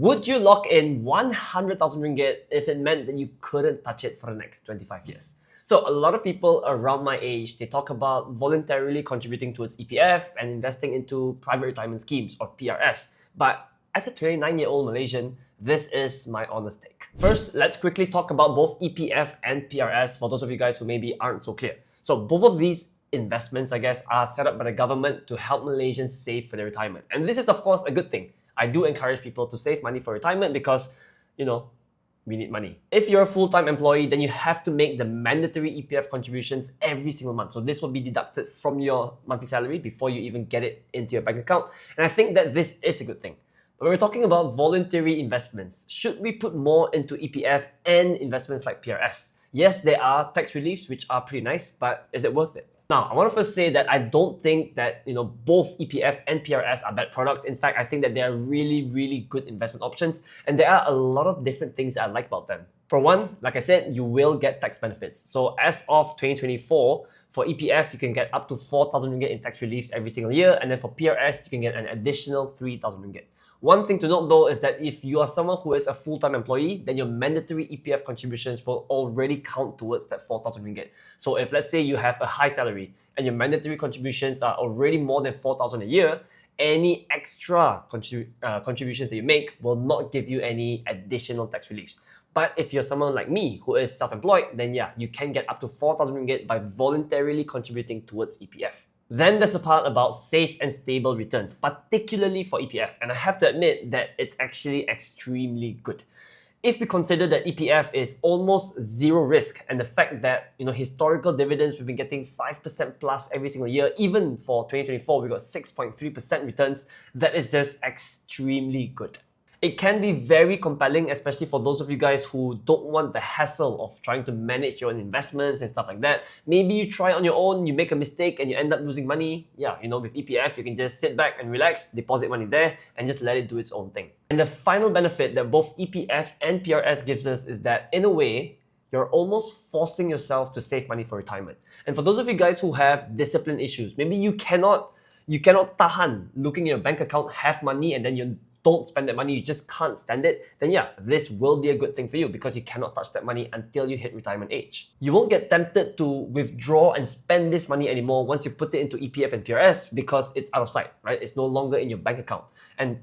Would you lock in 100,000 ringgit if it meant that you couldn't touch it for the next 25 years? So a lot of people around my age, they talk about voluntarily contributing towards EPF and investing into private retirement schemes or PRS. But as a 29-year-old Malaysian, this is my honest take. First, let's quickly talk about both EPF and PRS for those of you guys who maybe aren't so clear. So both of these investments, I guess, are set up by the government to help Malaysians save for their retirement. And this is, of course, a good thing. I do encourage people to save money for retirement because, we need money. If you're a full-time employee, then you have to make the mandatory EPF contributions every single month. So this will be deducted from your monthly salary before you even get it into your bank account. And I think that this is a good thing. But when we're talking about voluntary investments, should we put more into EPF and investments like PRS? Yes, there are tax reliefs, which are pretty nice, but is it worth it? Now, I want to first say that I don't think that both EPF and PRS are bad products. In fact, I think that they are really, really good investment options, and there are a lot of different things that I like about them. For one, like I said, you will get tax benefits. So as of 2024, for EPF, you can get up to 4,000 ringgit in tax reliefs every single year, and then for PRS, you can get an additional 3,000 ringgit. One thing to note though is that if you are someone who is a full-time employee, then your mandatory EPF contributions will already count towards that 4,000 ringgit. So if let's say you have a high salary and your mandatory contributions are already more than 4,000 a year, any extra contributions that you make will not give you any additional tax reliefs. But if you're someone like me who is self-employed, then yeah, you can get up to 4,000 ringgit by voluntarily contributing towards EPF. Then there's the part about safe and stable returns, particularly for EPF. And I have to admit that it's actually extremely good. If we consider that EPF is almost zero risk and the fact that historical dividends we've been getting 5% plus every single year, even for 2024 we got 6.3% returns, that is just extremely good. It can be very compelling, especially for those of you guys who don't want the hassle of trying to manage your own investments and stuff like that. Maybe you try on your own, you make a mistake and you end up losing money. Yeah, with EPF, you can just sit back and relax, deposit money there, and just let it do its own thing. And the final benefit that both EPF and PRS gives us is that, in a way, you're almost forcing yourself to save money for retirement. And for those of you guys who have discipline issues, maybe you cannot tahan looking at your bank account, have money, and then you don't spend that money, you just can't stand it, then yeah, this will be a good thing for you because you cannot touch that money until you hit retirement age. You won't get tempted to withdraw and spend this money anymore once you put it into EPF and PRS because it's out of sight, right? It's no longer in your bank account. And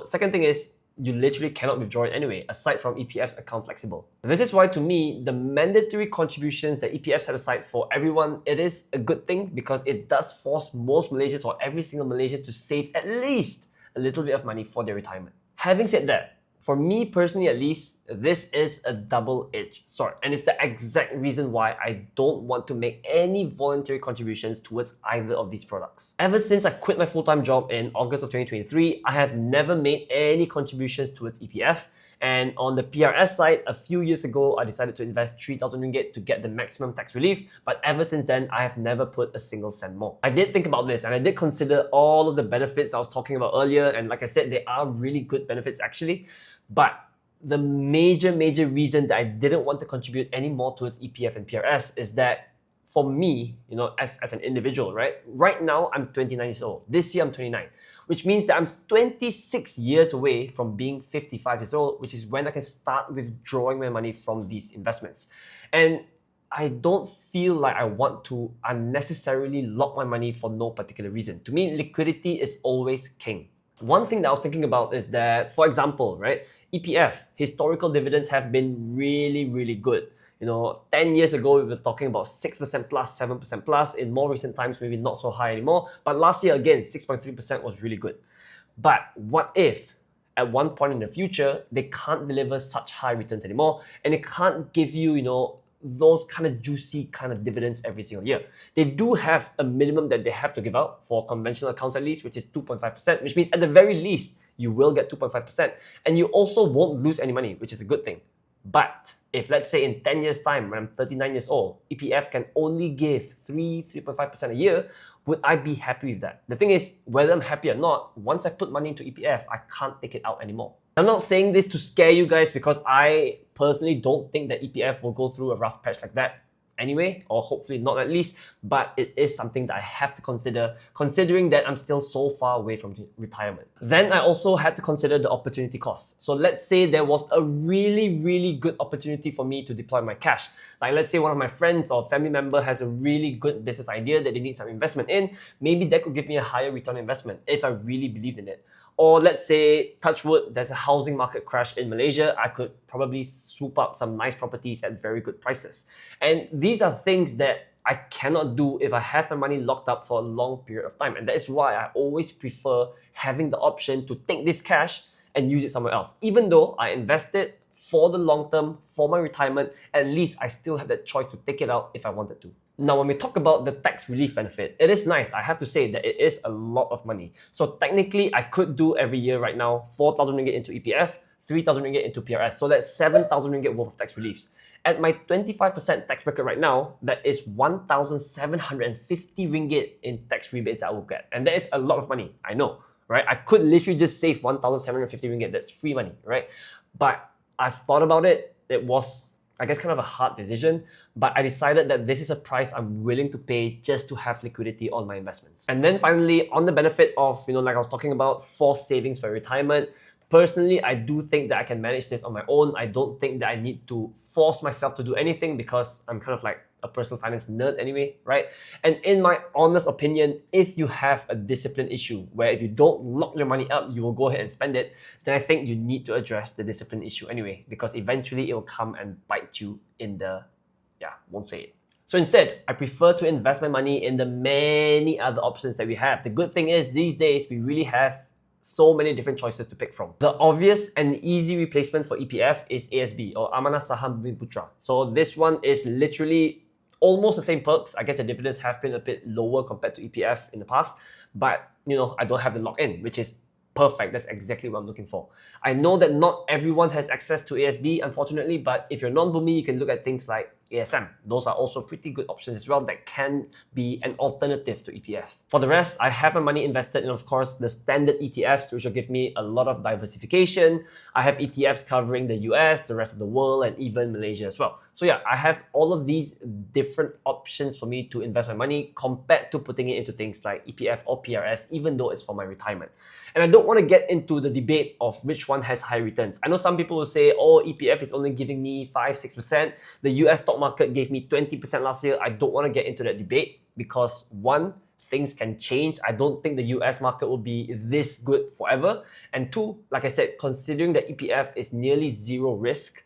second thing is, you literally cannot withdraw it anyway, aside from EPF's account flexible. This is why, to me, the mandatory contributions that EPF set aside for everyone, it is a good thing because it does force most Malaysians or every single Malaysian to save at least a little bit of money for their retirement. Having said that, for me personally at least, this is a double-edged sword. And it's the exact reason why I don't want to make any voluntary contributions towards either of these products. Ever since I quit my full-time job in August of 2023, I have never made any contributions towards EPF. And on the PRS side, a few years ago, I decided to invest 3,000 ringgit to get the maximum tax relief. But ever since then, I have never put a single cent more. I did think about this and I did consider all of the benefits I was talking about earlier. And like I said, they are really good benefits actually. But the major reason that I didn't want to contribute any more towards EPF and PRS is that for me, as an individual, right? Right now, I'm 29 years old. This year, I'm 29, which means that I'm 26 years away from being 55 years old, which is when I can start withdrawing my money from these investments. And I don't feel like I want to unnecessarily lock my money for no particular reason. To me, liquidity is always king. One thing that I was thinking about is that, for example, right, EPF, historical dividends have been really, really good. 10 years ago, we were talking about 6% plus, 7% plus. In more recent times, maybe not so high anymore. But last year, again, 6.3% was really good. But what if, at one point in the future, they can't deliver such high returns anymore, and they can't give you, those kind of juicy kind of dividends every single year? They do have a minimum that they have to give out for conventional accounts at least, which is 2.5%, which means at the very least, you will get 2.5%. And you also won't lose any money, which is a good thing. But if let's say in 10 years time, when I'm 39 years old, EPF can only give 3.5% a year, would I be happy with that? The thing is, whether I'm happy or not, once I put money into EPF, I can't take it out anymore. I'm not saying this to scare you guys because I personally don't think that EPF will go through a rough patch like that. anyway, or hopefully not at least, but it is something that I have to consider, considering that I'm still so far away from retirement. Then I also had to consider the opportunity cost. So let's say there was a really good opportunity for me to deploy my cash. Like let's say one of my friends or family member has a really good business idea that they need some investment in, maybe that could give me a higher return on investment if I really believed in it. Or let's say, touch wood, there's a housing market crash in Malaysia, I could probably swoop up some nice properties at very good prices. And these are things that I cannot do if I have my money locked up for a long period of time. And that is why I always prefer having the option to take this cash and use it somewhere else. Even though I invested for the long term, for my retirement, at least I still have that choice to take it out if I wanted to. Now, when we talk about the tax relief benefit, it is nice. I have to say that it is a lot of money. So technically, I could do every year right now 4,000 ringgit into EPF, 3,000 ringgit into PRS. So that's 7,000 ringgit worth of tax reliefs. At my 25% tax bracket right now, that is 1,750 ringgit in tax rebates that I will get. And that is a lot of money, I know, right? I could literally just save 1,750 ringgit. That's free money, right? But I've thought about it. It was, I guess, kind of a hard decision, but I decided that this is a price I'm willing to pay just to have liquidity on my investments. And then finally, on the benefit of, like I was talking about, forced savings for retirement, personally, I do think that I can manage this on my own. I don't think that I need to force myself to do anything because I'm kind of like a personal finance nerd anyway, right? And in my honest opinion, if you have a discipline issue where if you don't lock your money up, you will go ahead and spend it, then I think you need to address the discipline issue anyway, because eventually it will come and bite you in the, won't say it. So instead, I prefer to invest my money in the many other options that we have. The good thing is these days, we really have so many different choices to pick from. The obvious and easy replacement for EPF is ASB, or Amanah Saham Bumi Putra. So this one is literally almost the same perks. I guess the dividends have been a bit lower compared to EPF in the past, but I don't have the lock-in, which is perfect. That's exactly what I'm looking for. I know that not everyone has access to ASB, unfortunately, but if you're non-Bumi, you can look at things like ASM. Those are also pretty good options as well that can be an alternative to EPF. For the rest, I have my money invested in, of course, the standard ETFs, which will give me a lot of diversification. I have ETFs covering the US, the rest of the world, and even Malaysia as well. So yeah, I have all of these different options for me to invest my money compared to putting it into things like EPF or PRS, even though it's for my retirement. And I don't want to get into the debate of which one has high returns. I know some people will say, oh, EPF is only giving me 5-6%. The US stock market gave me 20% last year. I don't want to get into that debate because one, things can change. I don't think the US market will be this good forever. And two, like I said, considering that EPF is nearly zero risk,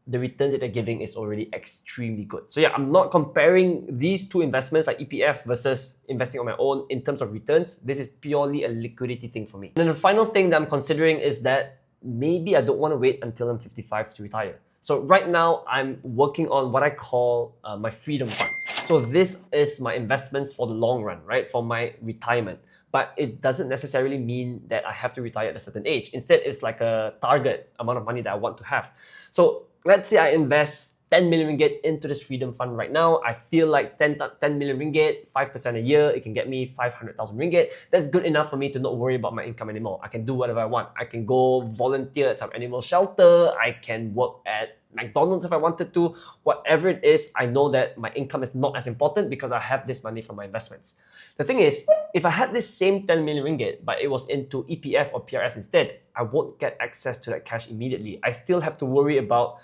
the returns that they're giving is already extremely good. So yeah, I'm not comparing these two investments like EPF versus investing on my own in terms of returns. This is purely a liquidity thing for me. And then the final thing that I'm considering is that maybe I don't want to wait until I'm 55 to retire. So right now, I'm working on what I call my freedom fund. So this is my investments for the long run, right? For my retirement. But it doesn't necessarily mean that I have to retire at a certain age. Instead, it's like a target amount of money that I want to have. So let's say I invest 10 million ringgit into this freedom fund right now. I feel like 10 million ringgit, 5% a year, it can get me 500,000 ringgit. That's good enough for me to not worry about my income anymore. I can do whatever I want. I can go volunteer at some animal shelter. I can work at McDonald's if I wanted to. Whatever it is, I know that my income is not as important because I have this money from my investments. The thing is, if I had this same 10 million ringgit, but it was into EPF or PRS instead, I won't get access to that cash immediately. I still have to worry about,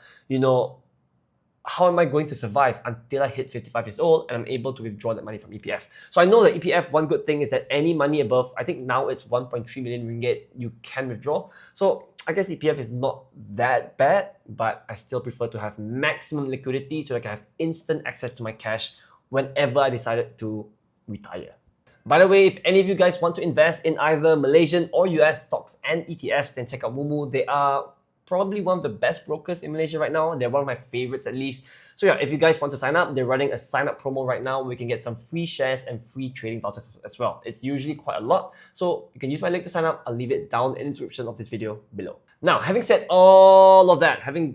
how am I going to survive until I hit 55 years old and I'm able to withdraw that money from EPF? So I know that EPF, one good thing is that any money above, I think now it's 1.3 million ringgit, you can withdraw. So I guess EPF is not that bad, but I still prefer to have maximum liquidity so I can have instant access to my cash whenever I decided to retire. By the way, if any of you guys want to invest in either Malaysian or US stocks and ETFs, then check out Mumu. They are probably one of the best brokers in Malaysia right now. They're one of my favorites at least. So yeah, if you guys want to sign up, they're running a sign up promo right now where you can get some free shares and free trading vouchers as well. It's usually quite a lot. So you can use my link to sign up. I'll leave it down in the description of this video below. Now, having said all of that, having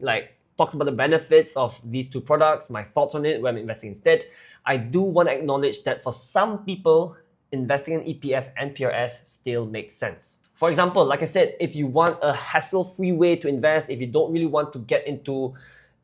talked about the benefits of these two products, my thoughts on it, where I'm investing instead, I do want to acknowledge that for some people, investing in EPF and PRS still makes sense. For example, like I said, if you want a hassle-free way to invest, if you don't really want to get into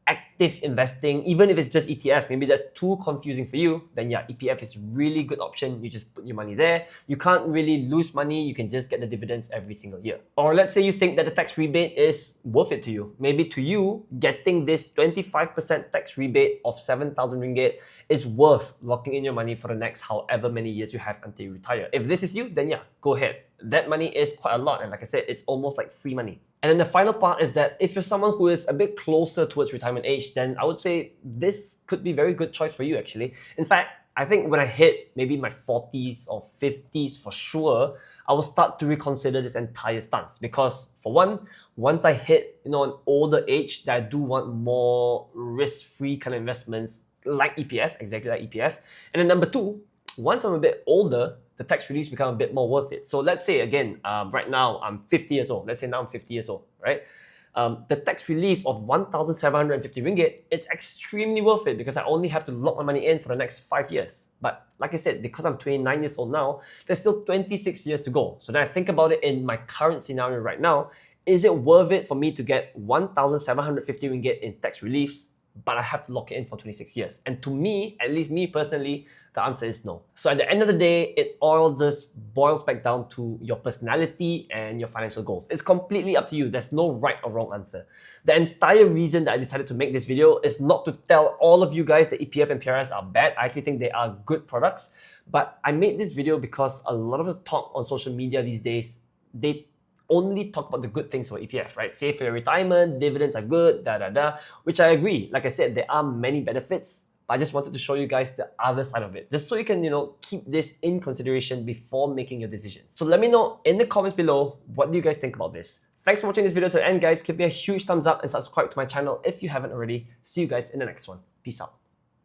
active investing, even if it's just ETFs, maybe that's too confusing for you, then yeah, EPF is a really good option. You just put your money there. You can't really lose money. You can just get the dividends every single year. Or let's say you think that the tax rebate is worth it to you. Maybe to you, getting this 25% tax rebate of 7,000 ringgit is worth locking in your money for the next however many years you have until you retire. If this is you, then yeah, go ahead. That money is quite a lot, and like I said, it's almost like free money. And then the final part is that if you're someone who is a bit closer towards retirement age, then I would say this could be a very good choice for you actually. In fact, I think when I hit maybe my 40s or 50s for sure, I will start to reconsider this entire stance. Because for one, once I hit an older age, that I do want more risk-free kind of investments like EPF, exactly like EPF. And then number two, once I'm a bit older, the tax reliefs become a bit more worth it. So let's say again, right now I'm 50 years old. Let's say now I'm 50 years old, right? The tax relief of 1,750 ringgit is extremely worth it because I only have to lock my money in for the next 5 years. But like I said, because I'm 29 years old now, there's still 26 years to go. So then I think about it in my current scenario right now, is it worth it for me to get 1,750 ringgit in tax reliefs, but I have to lock it in for 26 years? And to me, at least me personally, the answer is no. So at the end of the day, it all just boils back down to your personality and your financial goals. It's completely up to you. There's no right or wrong answer. The entire reason that I decided to make this video is not to tell all of you guys that EPF and PRS are bad. I actually think they are good products. But I made this video because a lot of the talk on social media these days, they only talk about the good things for EPF, right? Save for your retirement, dividends are good, which I agree. Like I said, there are many benefits, but I just wanted to show you guys the other side of it, just so you can, keep this in consideration before making your decision. So let me know in the comments below, what do you guys think about this? Thanks for watching this video to the end, guys. Give me a huge thumbs up and subscribe to my channel if you haven't already. See you guys in the next one. Peace out.